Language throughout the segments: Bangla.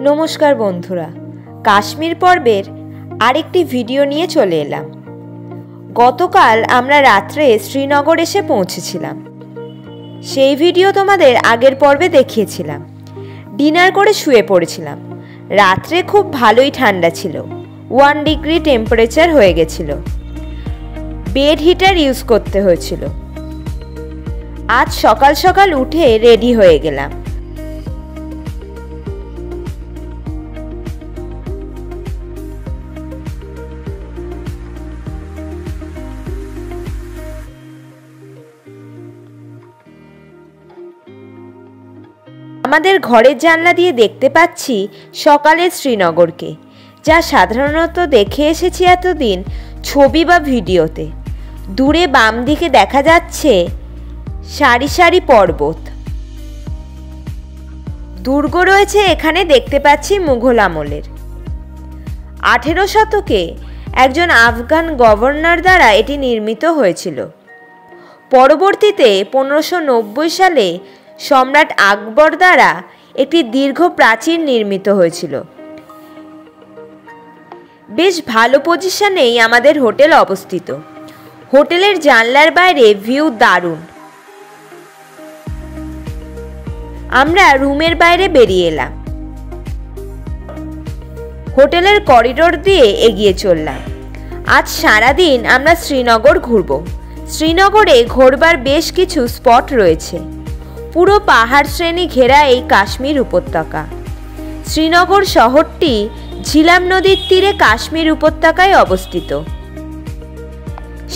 নমস্কার বন্ধুরা, কাশ্মীর পর্বের আরেকটি ভিডিও নিয়ে চলে এলাম। গতকাল আমরা রাত্রে শ্রীনগর এসে পৌঁছেছিলাম। সেই ভিডিও তোমাদের আগের পর্বে দেখিয়েছিলাম। ডিনার করে শুয়ে পড়েছিলাম। রাত্রে খুব ভালোই ঠান্ডা ছিল, 1 ডিগ্রি টেম্পারেচার হয়ে গেছিল। বেড হিটার ইউজ করতে হয়েছিল। আজ সকাল সকাল উঠে রেডি হয়ে গেলাম। আমাদের ঘরের জানলা দিয়ে দেখতে পাচ্ছি সকালের শ্রীনগরকে, যা সাধারণত দেখে এসেছি এতদিন ছবি বা ভিডিওতে। দূরে বাম দিকে দেখা যাচ্ছে সারি সারি পর্বত। দুর্গ রয়েছে এখানে, দেখতে পাচ্ছি মুঘল আমলের। 18 শতকে একজন আফগান গভর্নর দ্বারা এটি নির্মিত হয়েছিল। পরবর্তীতে 1590 সালে সম্রাট আকবর দ্বারা একটি দীর্ঘ প্রাচীর নির্মিত হয়েছিল। বেশ ভালো পজিশনেই আমাদের হোটেল অবস্থিত। হোটেলের জানলার বাইরে ভিউ দারুণ। আমরা রুমের বাইরে বেরিয়ে এলাম। হোটেলের করিডোর দিয়ে এগিয়ে চললাম। আজ সারাদিন আমরা শ্রীনগর ঘুরব। শ্রীনগরে ঘোরবার বেশ কিছু স্পট রয়েছে। পুরো পাহাড় শ্রেণী ঘেরা এই কাশ্মীর উপত্যকা। শ্রীনগর শহরটি ঝিলাম নদীর তীরে কাশ্মীর উপত্যকায় অবস্থিত।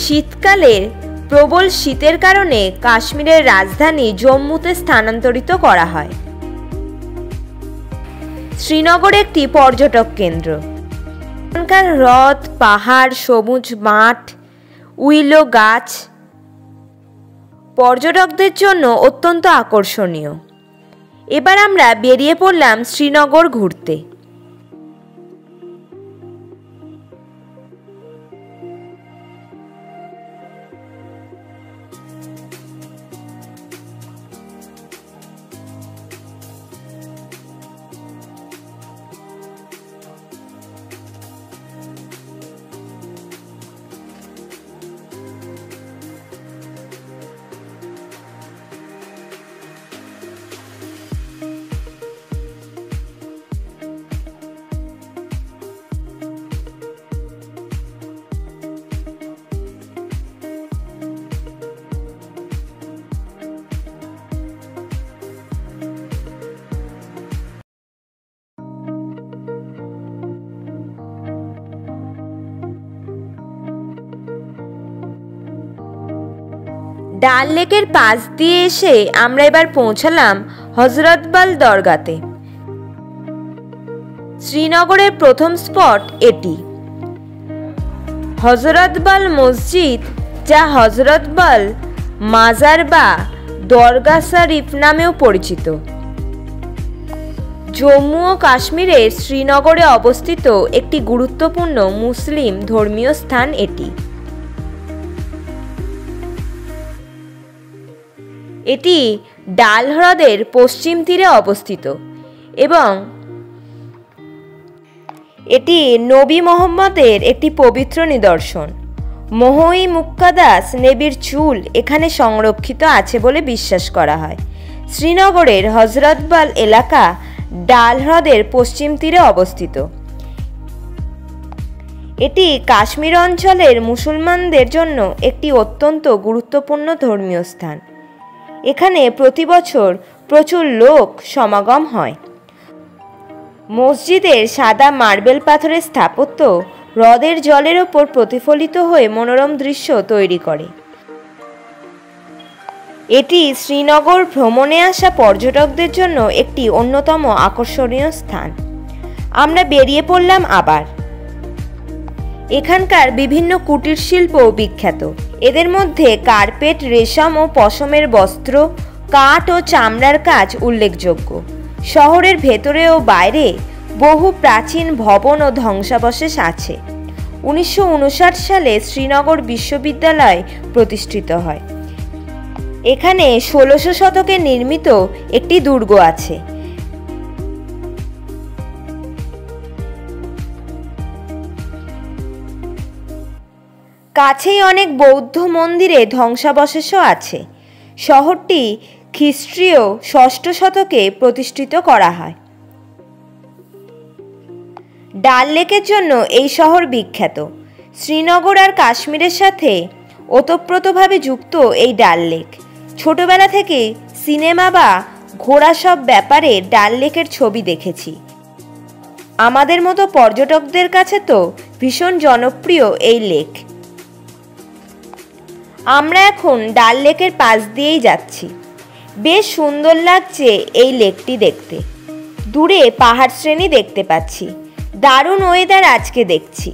শীতকালে প্রবল শীতের কারণে কাশ্মীরের রাজধানী জম্মুতে স্থানান্তরিত করা হয়। শ্রীনগর একটি পর্যটক কেন্দ্র। এখানকার হ্রদ, পাহাড়, সবুজ মাঠ, উইলো গাছ পর্যটকদের জন্য অত্যন্ত আকর্ষণীয়। এবার আমরা বেরিয়ে পড়লাম শ্রীনগর ঘুরতে। ডাল লেকের পাশ দিয়ে এসে আমরা এবার পৌঁছালাম হজরতবাল দরগাতে। শ্রীনগরের প্রথম স্পট এটি। হজরতবাল মসজিদ, যা হজরতবাল মাজার বা দরগা শরীফ নামেও পরিচিত। জম্মু ও কাশ্মীরের শ্রীনগরে অবস্থিত একটি গুরুত্বপূর্ণ মুসলিম ধর্মীয় স্থান এটি। এটি ডাল হ্রদের পশ্চিম তীরে অবস্থিত এবং এটি নবী মোহাম্মদের একটি পবিত্র নিদর্শন। মোহই মুক্কাদাস নবীর চুল এখানে সংরক্ষিত আছে বলে বিশ্বাস করা হয়। শ্রীনগরের হজরতবাল এলাকা ডাল হ্রদের পশ্চিম তীরে অবস্থিত। এটি কাশ্মীর অঞ্চলের মুসলমানদের জন্য একটি অত্যন্ত গুরুত্বপূর্ণ ধর্মীয় স্থান। এখানে প্রতি বছর প্রচুর লোক সমাগম হয়। মসজিদের সাদা মার্বেল পাথরের স্থাপত্য হ্রদের জলের ওপর প্রতিফলিত হয়ে মনোরম দৃশ্য তৈরি করে। এটি শ্রীনগর ভ্রমণে আসা পর্যটকদের জন্য একটি অন্যতম আকর্ষণীয় স্থান। আমরা বেরিয়ে পড়লাম আবার। এখানকার বিভিন্ন কুটির শিল্পও বিখ্যাত। এদের মধ্যে কার্পেট, রেশম ও পশমের বস্ত্র, কাঠ ও চামড়ার কাজ উল্লেখযোগ্য। শহরের ভেতরে ও বাইরে বহু প্রাচীন ভবন ও ধ্বংসাবশেষ আছে। 1959 সালে শ্রীনগর বিশ্ববিদ্যালয় প্রতিষ্ঠিত হয়। এখানে 1600 শতকে নির্মিত একটি দুর্গ আছে। কাছেই অনেক বৌদ্ধ মন্দিরে ধ্বংসাবশেষও আছে। শহরটি খ্রিস্টীয় ষষ্ঠ শতকে প্রতিষ্ঠিত করা হয়। ডাল লেকের জন্য এই শহর বিখ্যাত। শ্রীনগর আর কাশ্মীরের সাথে ওতপ্রোতভাবে যুক্ত এই ডাল লেক। ছোটবেলা থেকে সিনেমা বা ঘোরা সব ব্যাপারে ডাল লেকের ছবি দেখেছি। আমাদের মতো পর্যটকদের কাছে তো ভীষণ জনপ্রিয় এই লেক। আমরা এখন ডাল লেকের পাশ দিয়েই যাচ্ছি। বেশ সুন্দর লাগছে এই লেকটি দেখতে। দূরে পাহাড় শ্রেণী দেখতে পাচ্ছি। দারুণ ওয়েদার আজকে দেখছি।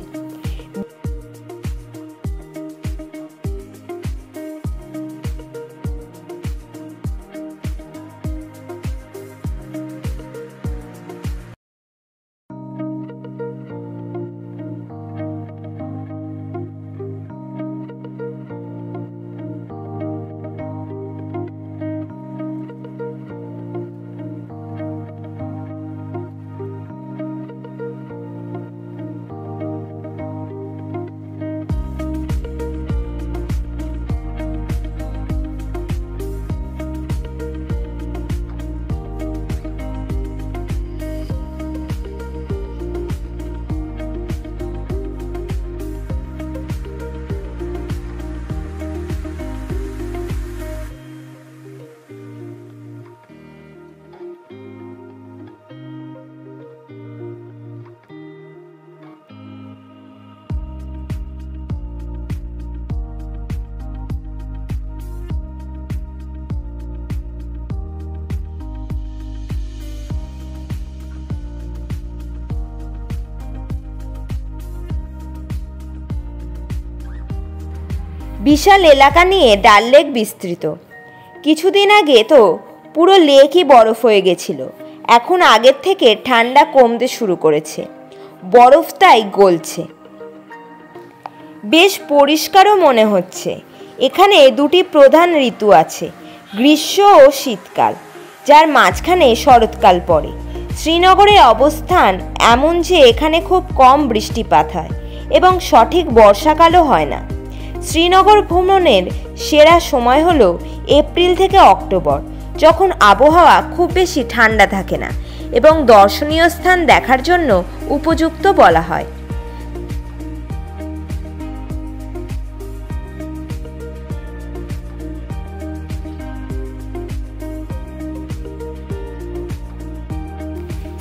বিশাল এলাকা নিয়ে ডাল লেক বিস্তৃত। কিছুদিন আগে তো পুরো লেকই বরফ হয়ে গেছিল। এখন আগের থেকে ঠান্ডা কমতে শুরু করেছে। বরফ তাই গলছে। বেশ পরিষ্কারও মনে হচ্ছে। এখানে দুটি প্রধান ঋতু আছে, গ্রীষ্ম ও শীতকাল, যার মাঝখানে শরৎকাল পড়ে। শ্রীনগরের অবস্থান এমন যে এখানে খুব কম বৃষ্টিপাত হয় এবং সঠিক বর্ষাকালও হয় না। শ্রীনগর ভ্রমণের সেরা সময় হলো এপ্রিল থেকে অক্টোবর, যখন আবহাওয়া খুব বেশি ঠান্ডা থাকে না এবং দর্শনীয় স্থান দেখার জন্য উপযুক্ত বলা হয়।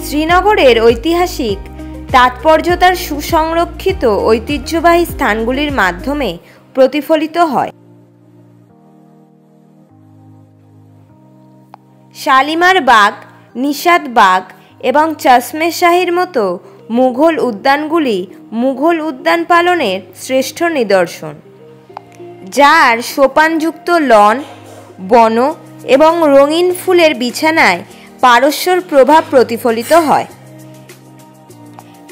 শ্রীনগরের ঐতিহাসিক তাৎপর্য তার সুসংরক্ষিত ঐতিহ্যবাহী স্থানগুলির মাধ্যমে প্রতিফলিত হয়। শালিমার বাগ, নিশাত বাগ এবং চশমে শাহির মতো মুঘল উদ্যানগুলি মুঘল উদ্যান পালনের শ্রেষ্ঠ নিদর্শন, যার সোপানযুক্ত লন, বন এবং রঙিন ফুলের বিছানায় পারস্যর প্রভাব প্রতিফলিত হয়।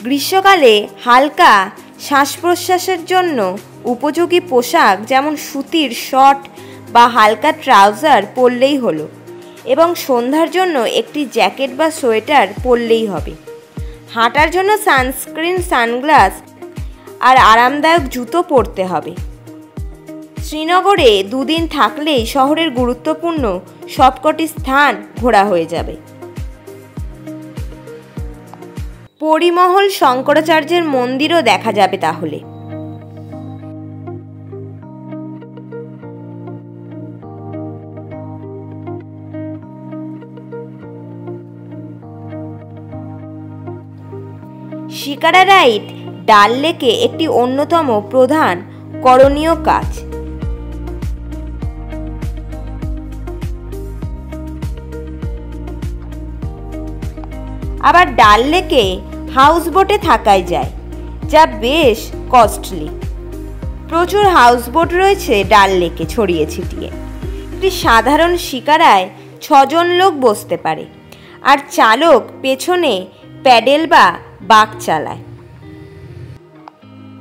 গ্রীষ্মকালে হালকা শ্বাস প্রশ্বাসের জন্য উপযোগী পোশাক যেমন সুতির শর্ট বা হালকা ট্রাউজার পরলেই হলো, এবং সন্ধ্যার জন্য একটি জ্যাকেট বা সোয়েটার পরলেই হবে। হাঁটার জন্য সানস্ক্রিন, সানগ্লাস আর আরামদায়ক জুতো পরতে হবে। শ্রীনগরে দুদিন থাকলেই শহরের গুরুত্বপূর্ণ সবকটি স্থান ঘোরা হয়ে যাবে। পরিমহল শঙ্করাচার্যের মন্দিরও দেখা যাবে তাহলে। শিকারা রাইড ডাল লেকে একটি অন্যতম প্রধান করণীয় কাজ। আবার ডাল লেকে হাউস বোটে থাকাই যায়, যা বেশ কস্টলি। প্রচুর হাউস বোট রয়েছে ডাল লেকে ছড়িয়ে ছিটিয়ে। একটি সাধারণ শিকারায় 6 জন লোক বসতে পারে, আর চালক পেছনে প্যাডেল বা বাঁক চালায়।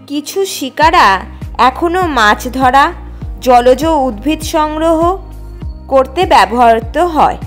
কিছু শিকারা এখনও মাছ ধরা, জলজ উদ্ভিদ সংগ্রহ করতে ব্যবহৃত হয়।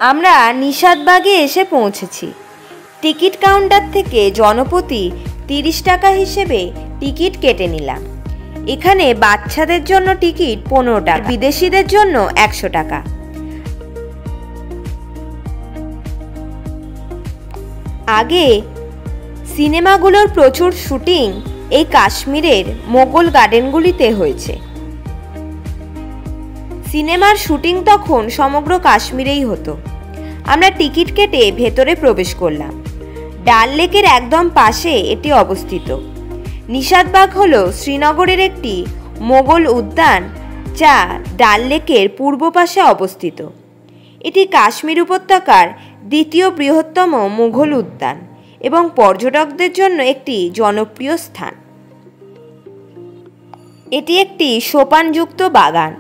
আমরা নিশাদবাগে এসে পৌঁছেছি। টিকিট কাউন্টার থেকে জনপ্রতি 30 টাকা হিসেবে টিকিট কেটে নিলাম। এখানে বাচ্চাদের জন্য টিকিট 15 টাকা, বিদেশিদের জন্য 100 টাকা। আগে সিনেমাগুলোর প্রচুর শুটিং এই কাশ্মীরের মোগল গার্ডেনগুলিতে হয়েছে। সিনেমার শুটিং তখন সমগ্র কাশ্মীরেই হতো। আমরা টিকিট কেটে ভেতরে প্রবেশ করলাম। ডাল লেকের একদম পাশে এটি অবস্থিত। নিশাদবাগ হল শ্রীনগরের একটি মোগল উদ্যান, যা ডাল লেকের পূর্ব পাশে অবস্থিত। এটি কাশ্মীর উপত্যকার দ্বিতীয় বৃহত্তম মুঘল উদ্যান এবং পর্যটকদের জন্য একটি জনপ্রিয় স্থান। এটি একটি সোপানযুক্ত বাগান।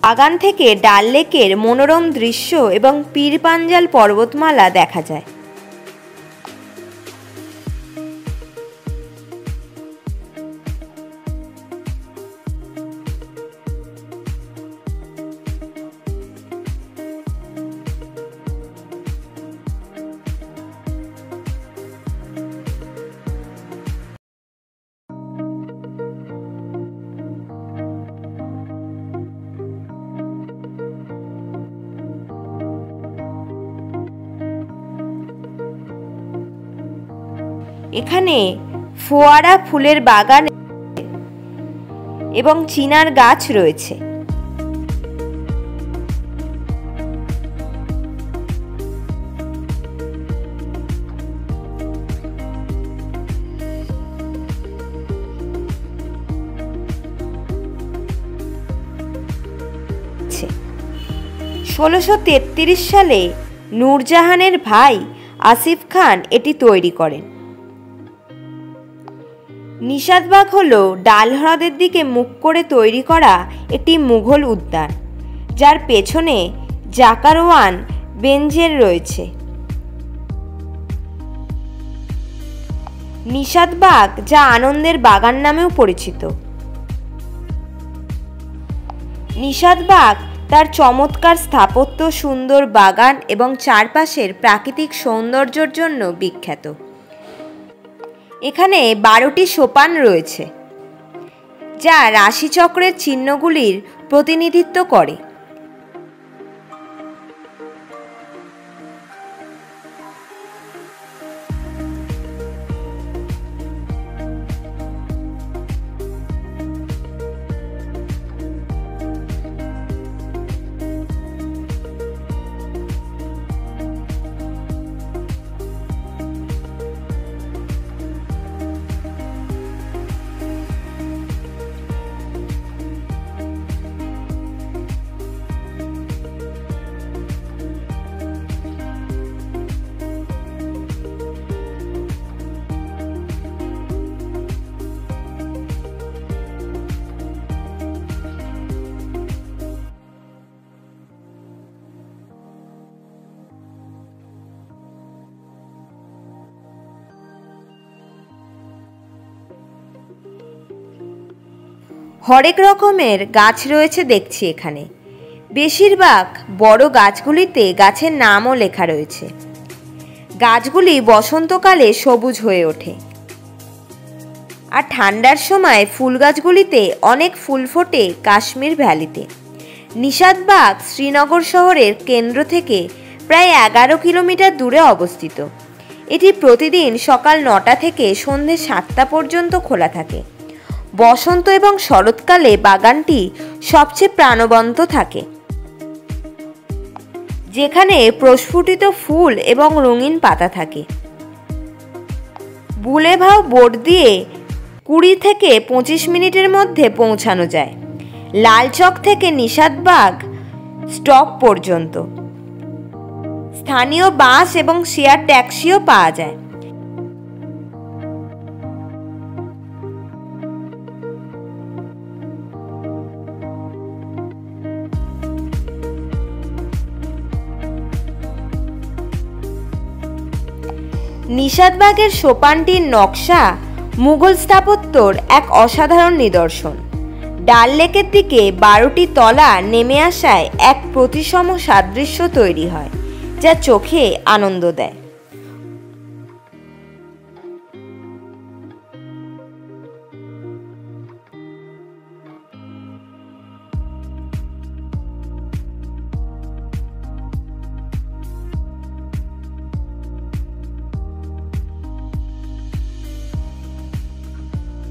বাগান থেকে ডাল লেকের মনোরম দৃশ্য এবং পীর পাঞ্জাল পর্বতমালা দেখা যায়। এখানে ফোয়ারা ফুলের বাগান এবং চিনার গাছ রয়েছে। আছে। 1633 সালে নূরজাহানের ভাই আসিফ খান এটি তৈরি করেন। নিশাদবাগ হল ডাল হ্রদের দিকে মুখ করে তৈরি করা একটি মুঘল উদ্যান, যার পেছনে জাকারওয়ান বেঞ্জের রয়েছে। নিশাদবাগ, যা আনন্দের বাগান নামেও পরিচিত। নিশাদবাগ তার চমৎকার স্থাপত্য, সুন্দর বাগান এবং চারপাশের প্রাকৃতিক সৌন্দর্যের জন্য বিখ্যাত। এখানে 12টি সোপান রয়েছে, যা রাশিচক্রের চিহ্নগুলির প্রতিনিধিত্ব করে। হরেক রকমের গাছ রয়েছে দেখছি এখানে। বেশিরভাগ বড় গাছগুলিতে গাছের নামও লেখা রয়েছে। গাছগুলি বসন্তকালে সবুজ হয়ে ওঠে, আর ঠান্ডার সময় ফুল গাছগুলিতে অনেক ফুল ফোটে কাশ্মীর ভ্যালিতে। নিশাদবাগ শ্রীনগর শহরের কেন্দ্র থেকে প্রায় 11 কিলোমিটার দূরে অবস্থিত। এটি প্রতিদিন সকাল 9টা থেকে সন্ধ্যে 7টা পর্যন্ত খোলা থাকে। বসন্ত এবং শরৎকালে বাগানটি সবচেয়ে প্রাণবন্ত থাকে, যেখানে প্রস্ফুটিত ফুল এবং রঙিন পাতা থাকে। বুলেভাও বোট দিয়ে 20 থেকে 25 মিনিটের মধ্যে পৌঁছানো যায়, লালচক থেকে নিশাদবাগ স্টপ পর্যন্ত। স্থানীয় বাস এবং শেয়ার ট্যাক্সিও পাওয়া যায়। নিশাতবাগের সোপানটির নকশা মুঘল স্থাপত্যর এক অসাধারণ নিদর্শন। ডাল লেকের দিকে 12টি তলা নেমে আসায় এক প্রতিসম সাদৃশ্য তৈরি হয়, যা চোখে আনন্দ দেয়।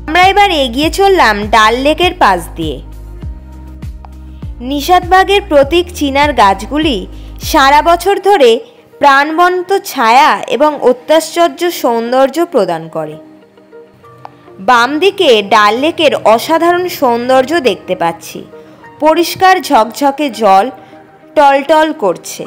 আমরা এবার এগিয়ে চললাম ডাল লেকের পাশ দিয়ে। নিশাতবাগের প্রতীক চিনার গাছগুলি সারা বছর ধরে প্রাণবন্ত ছায়া এবং অত্যাশ্চর্য সৌন্দর্য প্রদান করে। বাম দিকে ডাল লেকের অসাধারণ সৌন্দর্য দেখতে পাচ্ছি। পরিষ্কার ঝকঝকে জল টলটল করছে।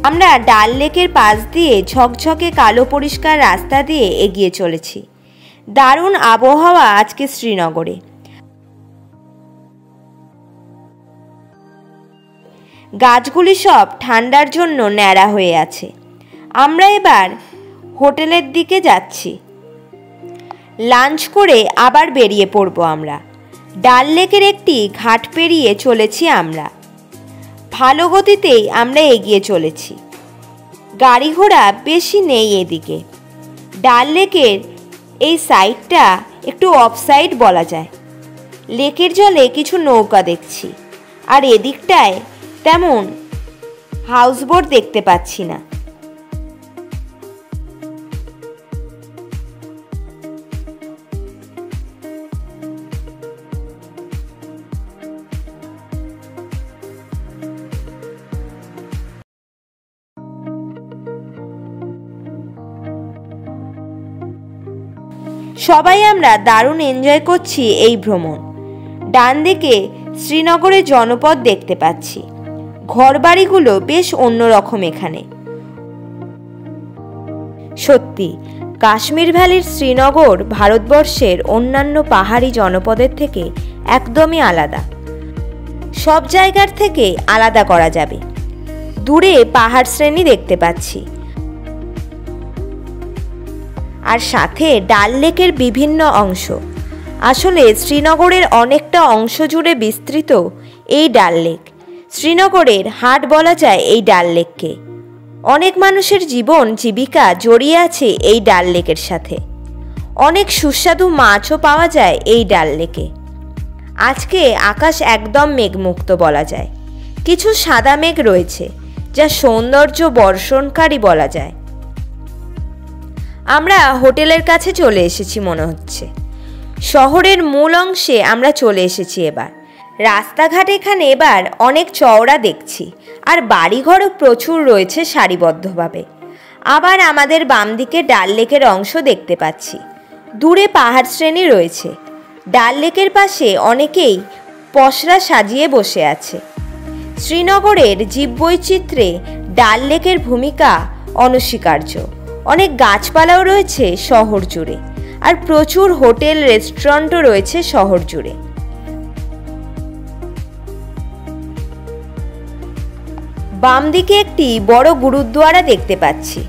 আমরা ডাল লেকের পাশ দিয়ে ঝকঝকে কালো পরিষ্কার রাস্তা দিয়ে এগিয়ে চলেছি। দারুণ আবহাওয়া আজকে শ্রীনগরে। গাছগুলি সব ঠান্ডার জন্য ন্যাড়া হয়ে আছে। আমরা এবার হোটেলের দিকে যাচ্ছি। লাঞ্চ করে আবার বেরিয়ে পড়ব আমরা। ডাল লেকের একটি ঘাট পেরিয়ে চলেছি আমরা। ভালো গতিতেই আমরা এগিয়ে চলেছি। গাড়ি ঘোড়া বেশি নেই এদিকে। ডাল লেকের এই সাইডটা একটু অফসাইড বলা যায়। লেকের জলে কিছু নৌকা দেখছি, আর এদিকটায় তেমন হাউসবোট দেখতে পাচ্ছি না। সবাই আমরা দারুণ এনজয় করছি এই ভ্রমণ। ডান দিকে শ্রীনগরের জনপদ দেখতে পাচ্ছি। ঘরবাড়িগুলো বেশ অন্যরকম এখানে। সত্যি কাশ্মীর ভ্যালির শ্রীনগর ভারতবর্ষের অন্যান্য পাহাড়ি জনপদের থেকে একদমই আলাদা। সব জায়গার থেকে আলাদা করা যাবে। দূরে পাহাড় শ্রেণী দেখতে পাচ্ছি, আর সাথে ডাল লেকের বিভিন্ন অংশ। আসলে শ্রীনগরের অনেকটা অংশ জুড়ে বিস্তৃত এই ডাল লেক। শ্রীনগরের হাট বলা যায় এই ডাল লেককে। অনেক মানুষের জীবন জীবিকা জড়িয়ে আছে এই ডাল লেকের সাথে। অনেক সুস্বাদু মাছও পাওয়া যায় এই ডাল লেকে। আজকে আকাশ একদম মেঘমুক্ত বলা যায়। কিছু সাদা মেঘ রয়েছে, যা সৌন্দর্য বর্ষণকারী বলা যায়। আমরা হোটেলের কাছে চলে এসেছি মনে হচ্ছে। শহরের মূল অংশে আমরা চলে এসেছি এবার। রাস্তাঘাট এখানে এবার অনেক চওড়া দেখছি, আর বাড়িঘরও প্রচুর রয়েছে সারিবদ্ধভাবে। আবার আমাদের বাম দিকে ডাল লেকের অংশ দেখতে পাচ্ছি। দূরে পাহাড় শ্রেণী রয়েছে। ডাল লেকের পাশে অনেকেই পসরা সাজিয়ে বসে আছে। শ্রীনগরের জীববৈচিত্র্যে ডাল লেকের ভূমিকা অনস্বীকার্য। অনেক গাছপালাও রয়েছে শহর জুড়ে, আর প্রচুর হোটেল রেস্টুরেন্টও রয়েছে শহর জুড়ে। বাম দিকে একটি বড় গুরুদ্বারা দেখতে পাচ্ছি।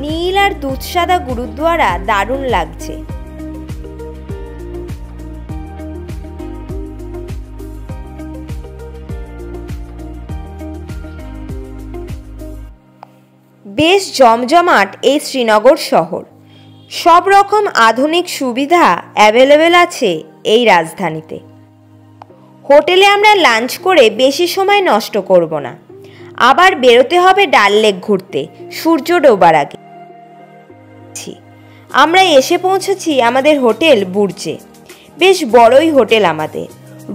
নীল আর দুধসাদা গুরুদ্বারা দারুণ লাগছে। বেশ জমজমাট এই শ্রীনগর শহর। সব রকম আধুনিক সুবিধা অ্যাভেলেবেল আছে এই রাজধানীতে। হোটেলে আমরা লাঞ্চ করে বেশি সময় নষ্ট করব না। আবার বেরোতে হবে ডাল লেক ঘুরতে সূর্য ডোবার আগে। আমরা এসে পৌঁছেছি আমাদের হোটেল বুর্জে। বেশ বড়ই হোটেল আমাদের,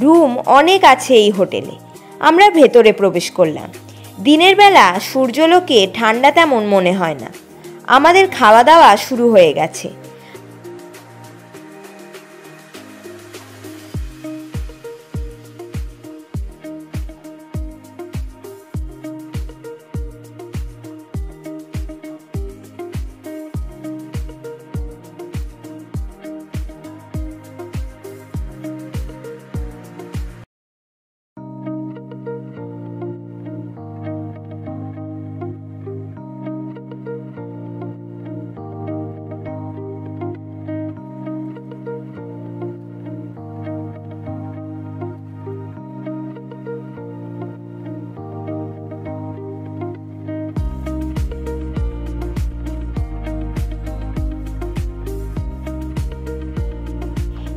রুম অনেক আছে এই হোটেলে। আমরা ভেতরে প্রবেশ করলাম। দিনের বেলা সূর্যালোকে ঠান্ডা তেমন মনে হয় না। আমাদের খাওয়া দাওয়া শুরু হয়ে গেছে।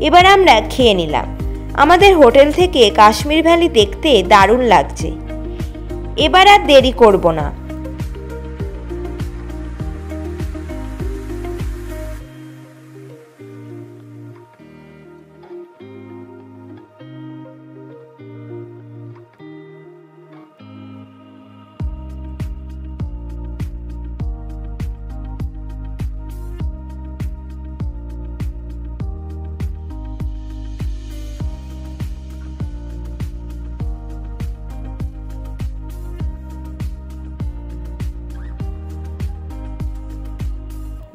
এবার আমরা খেয়ে নিলাম। আমাদের হোটেল থেকে কাশ্মীর ভ্যালি দেখতে দারুণ লাগছে। এবার আর দেরি করব না।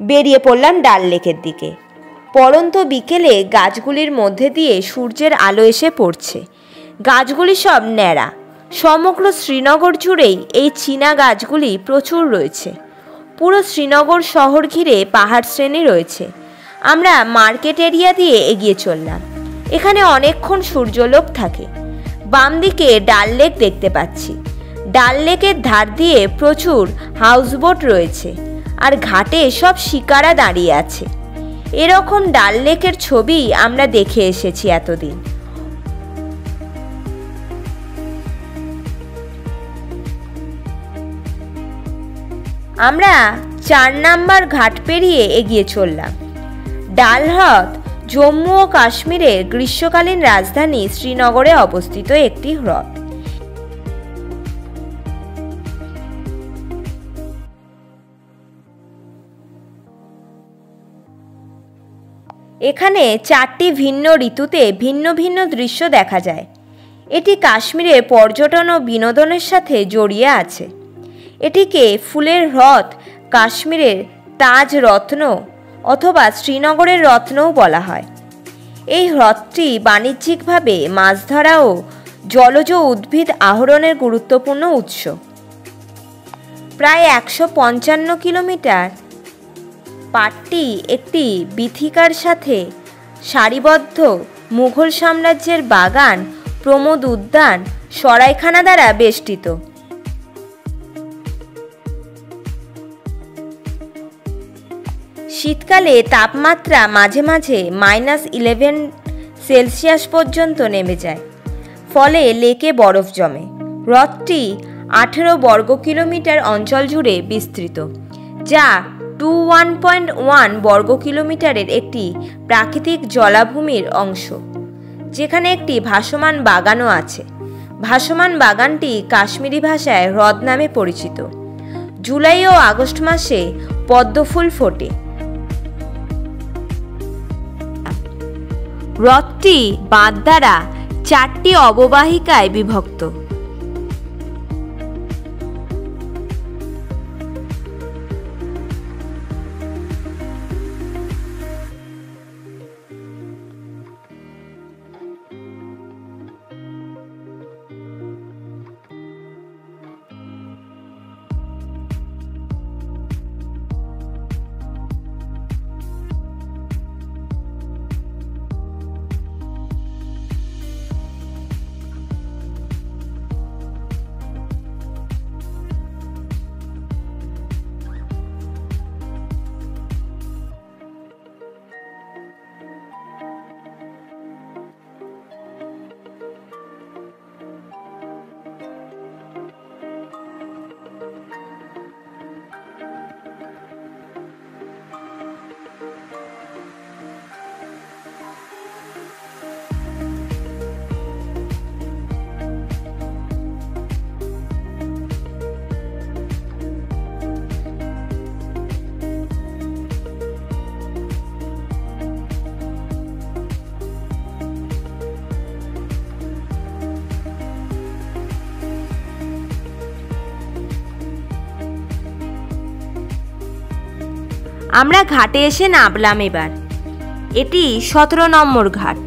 বেরিয়ে পড়লাম ডাল লেকের দিকে। পড়ন্ত বিকেলে গাছগুলির মধ্যে দিয়ে সূর্যের আলো এসে পড়ছে। গাছগুলি সব ন্যাড়া। সমগ্র শ্রীনগর জুড়েই এই চীনা গাছগুলি প্রচুর রয়েছে। পুরো শ্রীনগর শহর ঘিরে পাহাড় শ্রেণী রয়েছে। আমরা মার্কেট এরিয়া দিয়ে এগিয়ে চললাম। এখানে অনেকক্ষণ সূর্যালোক থাকে। বাম দিকে ডাল লেক দেখতে পাচ্ছি। ডাল লেকের ধার দিয়ে প্রচুর হাউসবোট রয়েছে, আর ঘাটে সব শিকারা দাঁড়িয়ে আছে। এরকম ডাল লেকের ছবি আমরা দেখে এসেছি এতদিন। আমরা 4 নাম্বার ঘাট পেরিয়ে এগিয়ে চললাম। ডাল হ্রদ জম্মু ও কাশ্মীরের গ্রীষ্মকালীন রাজধানী শ্রীনগরে অবস্থিত একটি হ্রদ। এখানে 4টি ভিন্ন ঋতুতে ভিন্ন ভিন্ন দৃশ্য দেখা যায়। এটি কাশ্মীরে পর্যটন ও বিনোদনের সাথে জড়িয়ে আছে। এটিকে ফুলের হ্রদ, কাশ্মীরের তাজ রত্ন অথবা শ্রীনগরের রত্নও বলা হয়। এই হ্রদটি বাণিজ্যিকভাবে মাছ ধরা ও জলজ উদ্ভিদ আহরণের গুরুত্বপূর্ণ উৎস। প্রায় 155 কিলোমিটার পাটটি একটি বীথিকার সাথে সারিবদ্ধ মুঘল সাম্রাজ্যের বাগান, প্রমোদ উদ্যান, সরাইখানা দ্বারা বেষ্টিত। শীতকালে তাপমাত্রা মাঝে মাঝে -11 সেলসিয়াস পর্যন্ত নেমে যায়, ফলে লেকে বরফ জমে। হ্রদটি 18 বর্গ কিলোমিটার অঞ্চল জুড়ে বিস্তৃত, যা 21.1 বর্গ কিলোমিটারের একটি প্রাকৃতিক জলাভূমির অংশ, যেখানে একটি ভাসমান বাগানও আছে। ভাসমান বাগানটি কাশ্মীরি ভাষায় হ্রদ নামে পরিচিত। জুলাই ও আগস্ট মাসে পদ্মফুল ফোটে। হ্রদটি বাঁধ দ্বারা 4টি অববাহিকায় বিভক্ত। আমরা ঘাটে এসে নামলাম। এবার এটি 17 নম্বর ঘাট।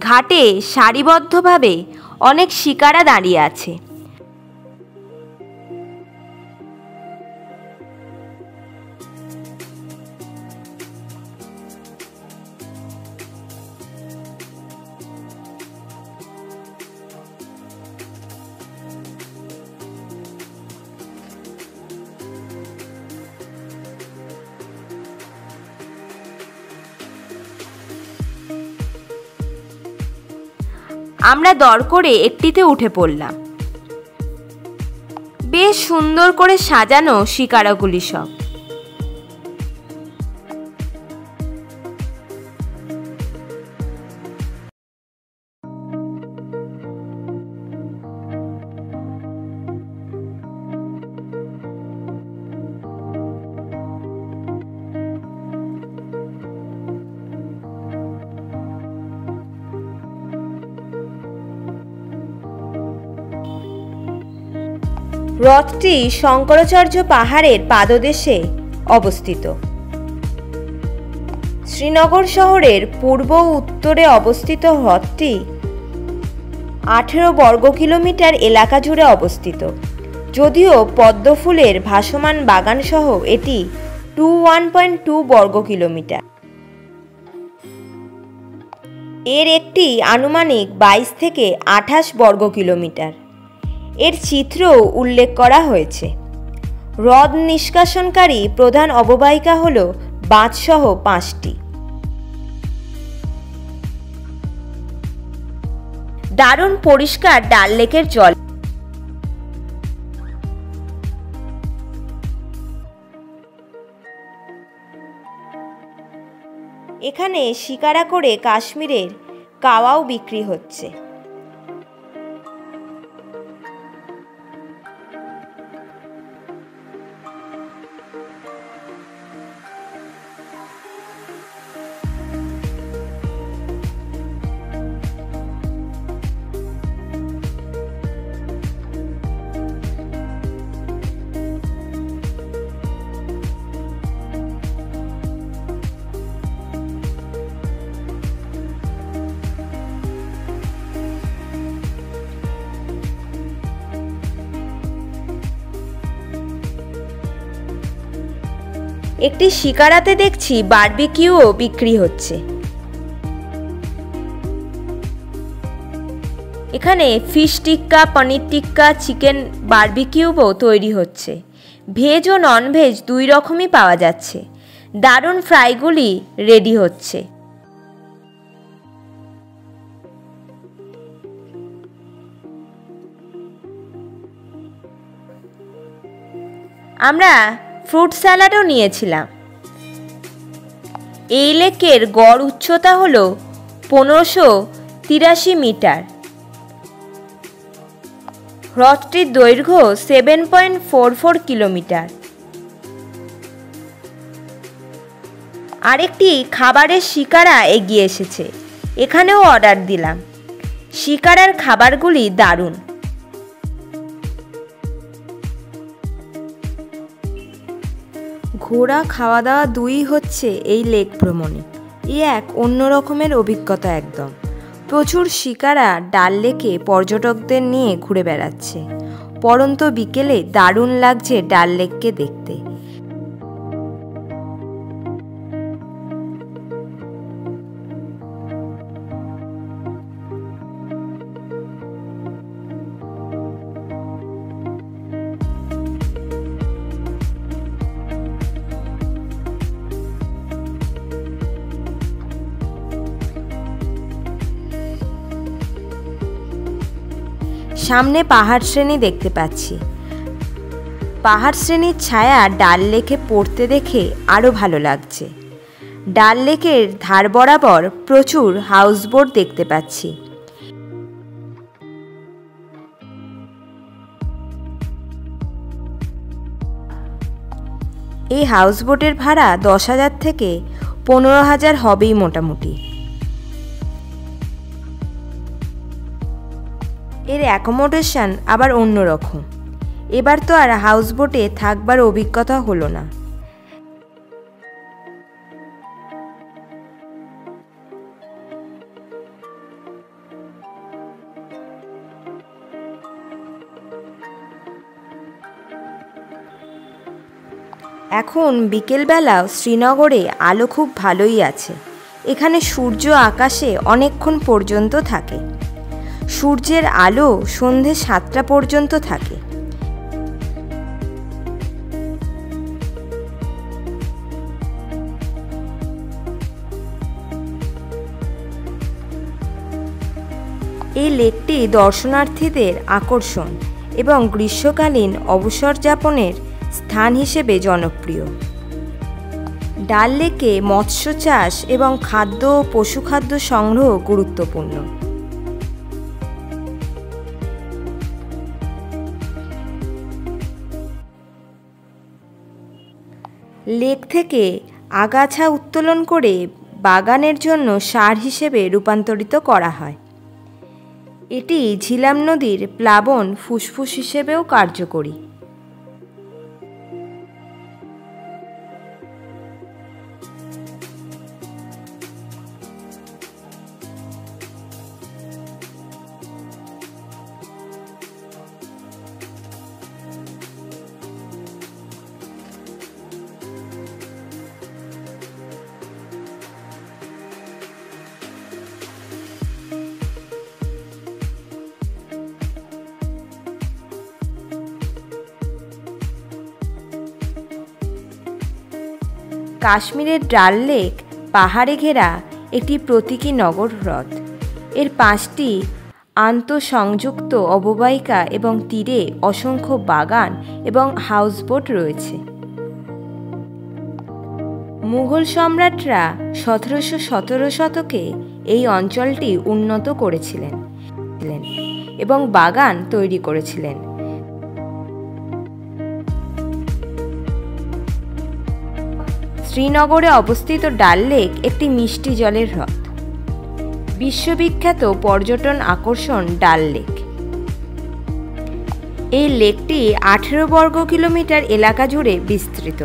ঘাটে সারিবদ্ধভাবে অনেক শিকারা দাঁড়িয়ে আছে। আমরা দর করে একটিতে উঠে পড়লাম। বেশ সুন্দর করে সাজানো শিকারাগুলি সব। হ্রদটি শঙ্করাচার্য পাহাড়ের পাদদেশে অবস্থিত। শ্রীনগর শহরের পূর্ব ও উত্তরে অবস্থিত হ্রদটি 18 বর্গ কিলোমিটার এলাকা জুড়ে অবস্থিত। যদিও পদ্মফুলের ভাসমান বাগান সহ এটি 1.2 বর্গ কিলোমিটার। এর একটি আনুমানিক 22 থেকে 28 বর্গ কিলোমিটার। এর চিত্রও উল্লেখ করা হয়েছে। হ্রদ নিষ্কাশনকারী প্রধান অববাহিকা হল বাঁধসহ 5টি। দারুণ পরিষ্কার ডাল লেকের জল। এখানে শিকারা করে কাশ্মীরের কাওয়াও বিক্রি হচ্ছে। একটি শিকারাতে দেখছি বারবিকিউও বিক্রি হচ্ছে। এখানে ফিশ টিক্কা, পনির টিক্কা, চিকেন বারবিকিউও তৈরি হচ্ছে। ভেজ ও ননভেজ 2 রকমই পাওয়া যাচ্ছে। দারুণ ফ্রাইগুলি রেডি হচ্ছে। আমরা ফ্রুট স্যালাডও নিয়েছিলাম। এই লেকের গড় উচ্চতা হল 1583 মিটার। হ্রদটির দৈর্ঘ্য 7.44 কিলোমিটার। আরেকটি খাবারের শিকারা এগিয়ে এসেছে। এখানেও অর্ডার দিলাম। শিকারার খাবারগুলি দারুণ। ঘোরা, খাওয়া দাওয়া 2ই হচ্ছে এই লেক ভ্রমণে। এক অন্য রকমের অভিজ্ঞতা একদম। প্রচুর শিকারা ডাল লেকে পর্যটকদের নিয়ে ঘুরে বেড়াচ্ছে। পরন্ত বিকেলে দারুণ লাগছে ডাল লেককে দেখতে। সামনে পাহাড় শ্রেণী দেখতে পাচ্ছি। পাহাড় শ্রেণীর ছায়া ডাল লেকে পড়তে দেখে আরও ভালো লাগছে। ডাল লেকের ধার বরাবর প্রচুর হাউসবোট দেখতে পাচ্ছি। এই হাউসবোটের ভাড়া 10,000 থেকে 15,000 হবেই মোটামুটি। এর অ্যাকোমোডেশন আবার অন্যরকম। এবার তো আর হাউসবোটে থাকবার অভিজ্ঞতা হলো না। এখন বিকেলবেলাও শ্রীনগরে আলো খুব ভালোই আছে। এখানে সূর্য আকাশে অনেকক্ষণ পর্যন্ত থাকে। সূর্যের আলো সন্ধে 7টা পর্যন্ত থাকে। এই লেকটি দর্শনার্থীদের আকর্ষণ এবং গ্রীষ্মকালীন অবসর যাপনের স্থান হিসেবে জনপ্রিয়। ডাল লেকে মৎস্য চাষ এবং খাদ্য ও পশুখাদ্য সংগ্রহ গুরুত্বপূর্ণ। লেক থেকে আগাছা উত্তোলন করে বাগানের জন্য সার হিসেবে রূপান্তরিত করা হয়। এটি ঝিলাম নদীর প্লাবন ফুসফুস হিসেবেও কার্যকরী। কাশ্মীরের ডাল লেক পাহাড়ে ঘেরা একটি প্রতীকী নগর হ্রদ। এর 5টি আন্তঃসংযুক্ত অববাহিকা এবং তীরে অসংখ্য বাগান এবং হাউসবোট রয়েছে। মুঘল সম্রাটরা 1717 শতকে এই অঞ্চলটি উন্নত করেছিলেন এবং বাগান তৈরি করেছিলেন। শ্রীনগরে অবস্থিত ডাল লেক একটি মিষ্টি জলের হ্রদ। বিশ্ববিখ্যাত পর্যটন আকর্ষণ ডাল লেক। এই লেকটি 18 বর্গ কিলোমিটার এলাকা জুড়ে বিস্তৃত।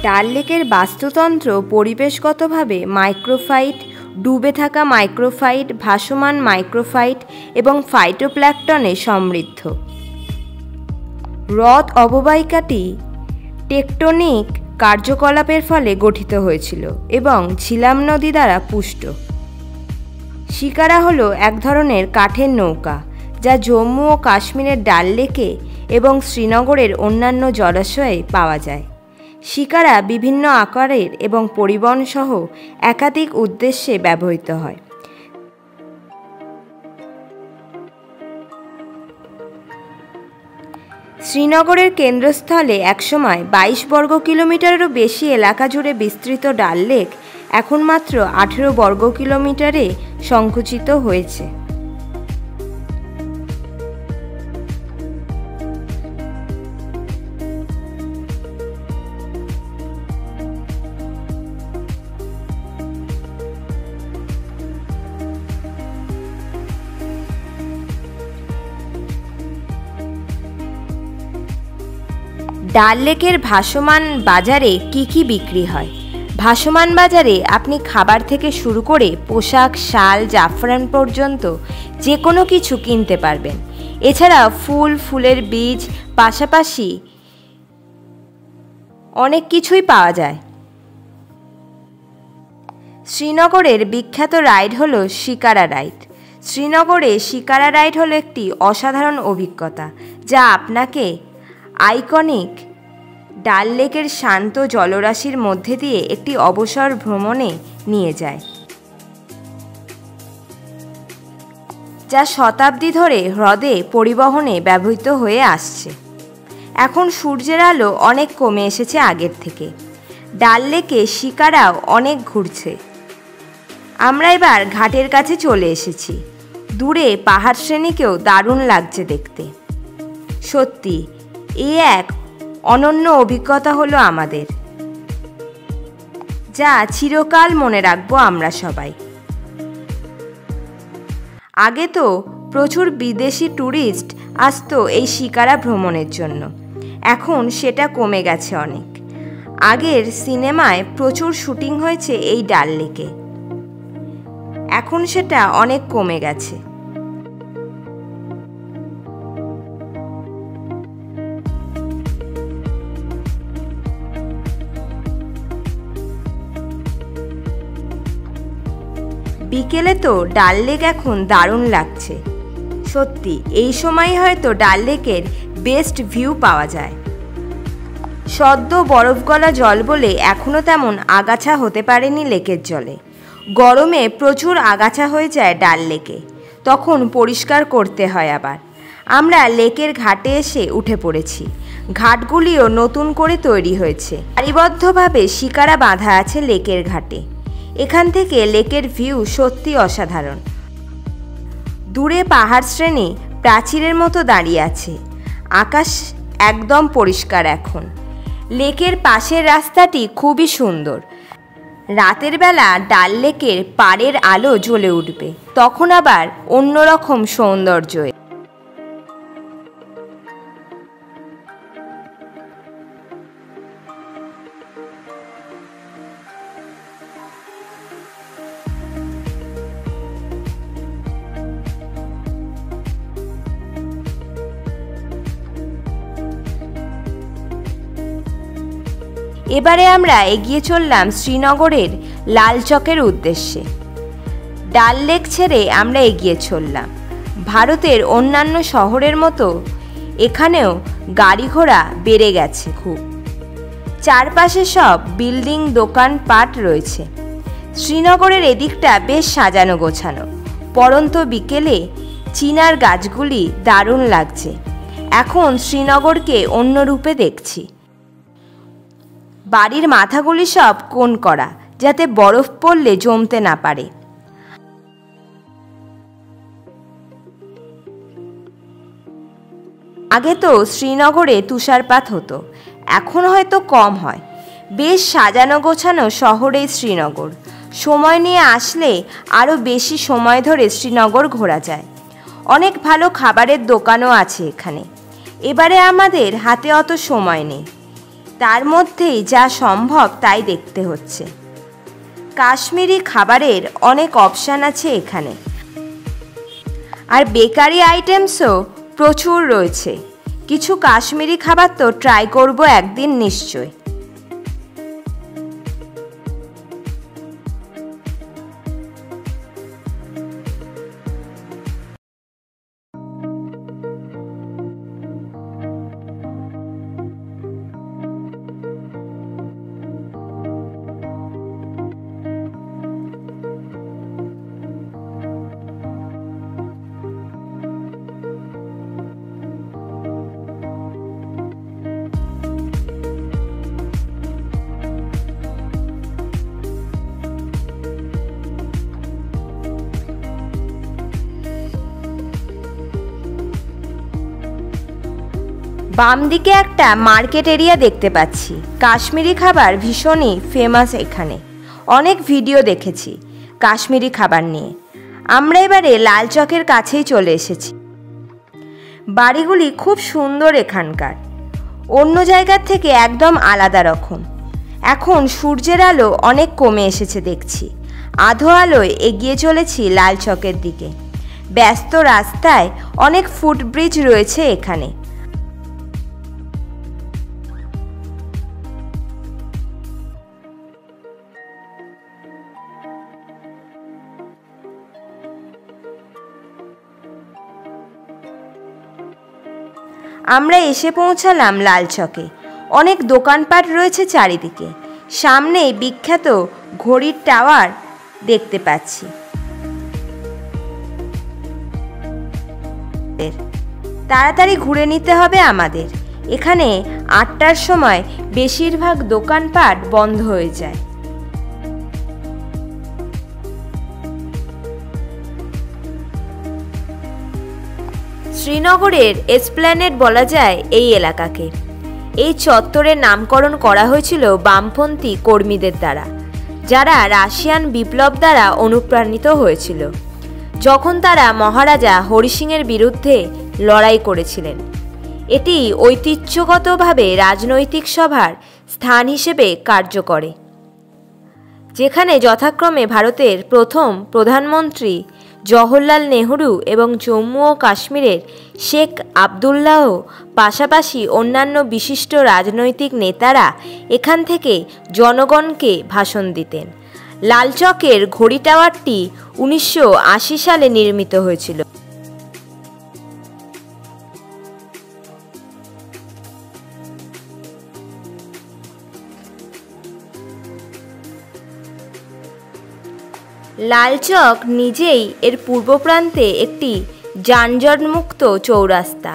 ডাল লেকের বাস্তুতন্ত্র পরিবেশগতভাবে মাইক্রোফাইট, ডুবে থাকা মাইক্রোফাইট, ভাসমান মাইক্রোফাইট এবং ফাইটোপ্ল্যাঙ্কটনে সমৃদ্ধ। হ্রদ অববাহিকাটি টেকটনিক কার্যকলাপের ফলে গঠিত হয়েছিল এবং ঝিলাম নদী দ্বারা পুষ্ট। শিকারা হলো এক ধরনের কাঠের নৌকা যা জম্মু ও কাশ্মীরের ডাল লেকে এবং শ্রীনগরের অন্যান্য জলাশয়ে পাওয়া যায়। শিকারা বিভিন্ন আকারের এবং পরিবহন সহ একাধিক উদ্দেশ্যে ব্যবহৃত হয়। শ্রীনগরের কেন্দ্রস্থলে একসময় 22 বর্গ কিলোমিটারেরও বেশি এলাকা জুড়ে বিস্তৃত ডাল লেক এখন মাত্র 18 বর্গ কিলোমিটারে সংকুচিত হয়েছে। ডাল লেকের ভাসমান বাজারে কি বিক্রি হয়? ভাসমান বাজারে আপনি খাবার থেকে শুরু করে পোশাক, শাল, জাফরান পর্যন্ত যে কোনো কিছু কিনতে পারবেন। এছাড়া ফুলের বীজ পাশাপাশি অনেক কিছুই পাওয়া যায়। শ্রীনগরের বিখ্যাত রাইড হলো শিকারা রাইড। শ্রীনগরে শিকারা রাইড হলো একটি অসাধারণ অভিজ্ঞতা যা আপনাকে আইকনিক ডাল লেকের শান্ত জলরাশির মধ্যে দিয়ে একটি অবসর ভ্রমণে নিয়ে যায়, যা শতাব্দী ধরে হ্রদে পরিবহনে ব্যবহৃত হয়ে আসছে। এখন সূর্যের আলো অনেক কমে এসেছে আগের থেকে। ডাল লেকে শিকারাও অনেক ঘুরছে। আমরা এবার ঘাটের কাছে চলে এসেছি। দূরে পাহাড় শ্রেণীকেও দারুণ লাগছে দেখতে। সত্যি এ এক অনন্য অভিজ্ঞতা হলো আমাদের, যা চিরকাল মনে রাখবো আমরা সবাই। আগে তো প্রচুর বিদেশি ট্যুরিস্ট আসতো এই শিকারা ভ্রমণের জন্য, এখন সেটা কমে গেছে অনেক। আগের সিনেমায় প্রচুর শুটিং হয়েছে এই ডাল লেকে, এখন সেটা অনেক কমে গেছে। বিকেলে তো ডাল লেক এখন দারুণ লাগছে। সত্যি এই সময় হয়তো ডাল লেকের বেস্ট ভিউ পাওয়া যায়। সদ্য বরফ গলা জল বলে এখনও তেমন আগাছা হতে পারেনি লেকের জলে। গরমে প্রচুর আগাছা হয়ে যায় ডাল লেকে, তখন পরিষ্কার করতে হয় আবার। আমরা লেকের ঘাটে এসে উঠে পড়েছি। ঘাটগুলিও নতুন করে তৈরি হয়েছে, সারিবদ্ধভাবে শিকারা বাঁধা আছে লেকের ঘাটে। এখান থেকে লেকের ভিউ সত্যি অসাধারণ। দূরে পাহাড় শ্রেণী প্রাচীরের মতো দাঁড়িয়ে আছে। আকাশ একদম পরিষ্কার এখন। লেকের পাশের রাস্তাটি খুবই সুন্দর। রাতের বেলা ডাল লেকের পাড়ের আলো জ্বলে উঠবে, তখন আবার অন্যরকম সৌন্দর্য। এবারে আমরা এগিয়ে চললাম শ্রীনগরের লাল চকের উদ্দেশ্যে। ডাল লেক ছেড়ে আমরা এগিয়ে চললাম। ভারতের অন্যান্য শহরের মতো এখানেও গাড়ি ঘোড়া বেড়ে গেছে খুব। চারপাশে সব বিল্ডিং, দোকানপাট রয়েছে। শ্রীনগরের এদিকটা বেশ সাজানো গোছানো। পরন্ত বিকেলে চিনার গাছগুলি দারুণ লাগছে। এখন শ্রীনগরকে অন্য রূপে দেখছি। বাড়ির মাথাগুলি সব কোণ করা, যাতে বরফ পড়লে জমতে না পারে। আগে তো শ্রীনগরে তুষারপাত হতো, এখন হয়তো কম হয়। বেশ সাজানো গোছানো শহরে শ্রীনগর। সময় নিয়ে আসলে আরও বেশি সময় ধরে শ্রীনগর ঘোরা যায়। অনেক ভালো খাবারের দোকানও আছে এখানে। এবারে আমাদের হাতে অত সময় নেই, তার মধ্যেই যা সম্ভব তাই দেখতে হচ্ছে। কাশ্মীরি খাবারের অনেক অপশান আছে এখানে, আর বেকারি আইটেমসও প্রচুর রয়েছে। কিছু কাশ্মীরি খাবার তো ট্রাই করব একদিন নিশ্চয়। বাম দিকে একটা মার্কেট এরিয়া দেখতে পাচ্ছি। কাশ্মীরি খাবার ভীষণই ফেমাস এখানে। অনেক ভিডিও দেখেছি কাশ্মীরি খাবার নিয়ে। আমরা এবারে লাল চকের কাছেই চলে এসেছি। বাড়িগুলি খুব সুন্দর এখানকার, অন্য জায়গার থেকে একদম আলাদা রকম। এখন সূর্যের আলো অনেক কমে এসেছে দেখছি। আধো আলোয় এগিয়ে চলেছি লাল চকের দিকে। ব্যস্ত রাস্তায় অনেক ফুটব্রিজ রয়েছে এখানে। আমরা এসে পৌঁছালাম লাল চকে। অনেক দোকানপাট রয়েছে চারিদিকে। সামনেই বিখ্যাত ঘড়ির টাওয়ার দেখতে পাচ্ছি। তাড়াতাড়ি ঘুরে নিতে হবে আমাদের। এখানে 8টার সময় বেশিরভাগ দোকানপাট বন্ধ হয়ে যায়। শ্রীনগরের এসপ্ল্যানেড বলা যায় এই এলাকাকে। এই চত্বরের নামকরণ করা হয়েছিল বামপন্থী কর্মীদের দ্বারা, যারা রাশিয়ান বিপ্লব দ্বারা অনুপ্রাণিত হয়েছিল যখন তারা মহারাজা হরি সিংয়ের বিরুদ্ধে লড়াই করেছিলেন। এটি ঐতিহ্যগতভাবে রাজনৈতিক সভার স্থান হিসেবে কার্য করে, যেখানে যথাক্রমে ভারতের প্রথম প্রধানমন্ত্রী জওহরলাল নেহরু এবং জম্মু ও কাশ্মীরের শেখ আবদুল্লাহ পাশাপাশি অন্যান্য বিশিষ্ট রাজনৈতিক নেতারা এখান থেকে জনগণকে ভাষণ দিতেন। লালচকের ঘড়ি টাওয়ারটি 1980 সালে নির্মিত হয়েছিল। লালচক নিজেই এর পূর্ব প্রান্তে একটি যানজটমুক্ত চৌরাস্তা।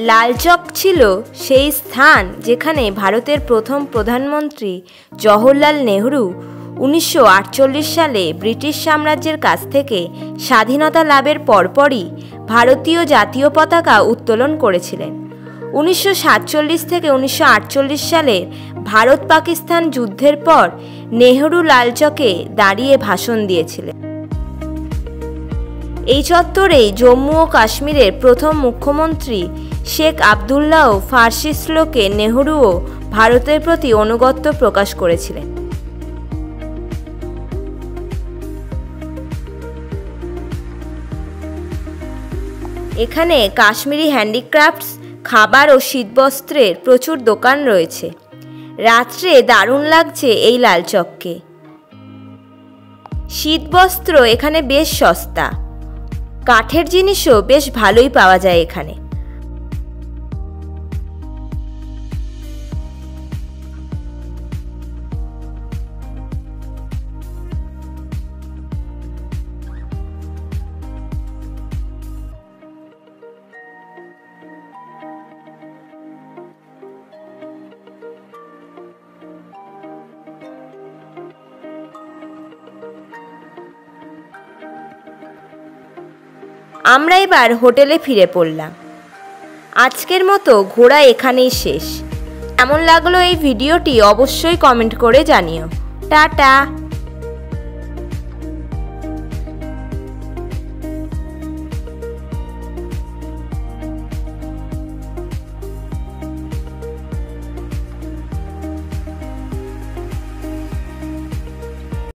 লালচক ছিল সেই স্থান যেখানে ভারতের প্রথম প্রধানমন্ত্রী জওহরলাল নেহরু 1948 সালে ব্রিটিশ সাম্রাজ্যের কাছ থেকে স্বাধীনতা লাভের পরপরই ভারতীয় জাতীয় পতাকা উত্তোলন করেছিলেন। 1947 থেকে 1948 সালের ভারত পাকিস্তান যুদ্ধের পর নেহরু লালচকে দাঁড়িয়ে ভাষণ দিয়েছিলেন। এই চত্বরেই জম্মু ও কাশ্মীরের প্রথম মুখ্যমন্ত্রী শেখ আবদুল্লাহ ফার্সি শ্লোকে নেহরুও ভারতের প্রতি আনুগত্য প্রকাশ করেছিলেন। এখানে কাশ্মীরি হ্যান্ডিক্রাফটস, খাবার ও শীতবস্ত্রের প্রচুর দোকান রয়েছে। রাত্রে দারুণ লাগছে এই লালচককে। শীতবস্ত্র এখানে বেশ সস্তা, কাঠের জিনিসও বেশ ভালোই পাওয়া যায় এখানে। আমরা এবার হোটেলে ফিরে পড়লাম। আজকের মতো ঘোরা এখানেই শেষ। কেমন লাগলো এই ভিডিওটি অবশ্যই কমেন্ট করে জানিও। টাটা।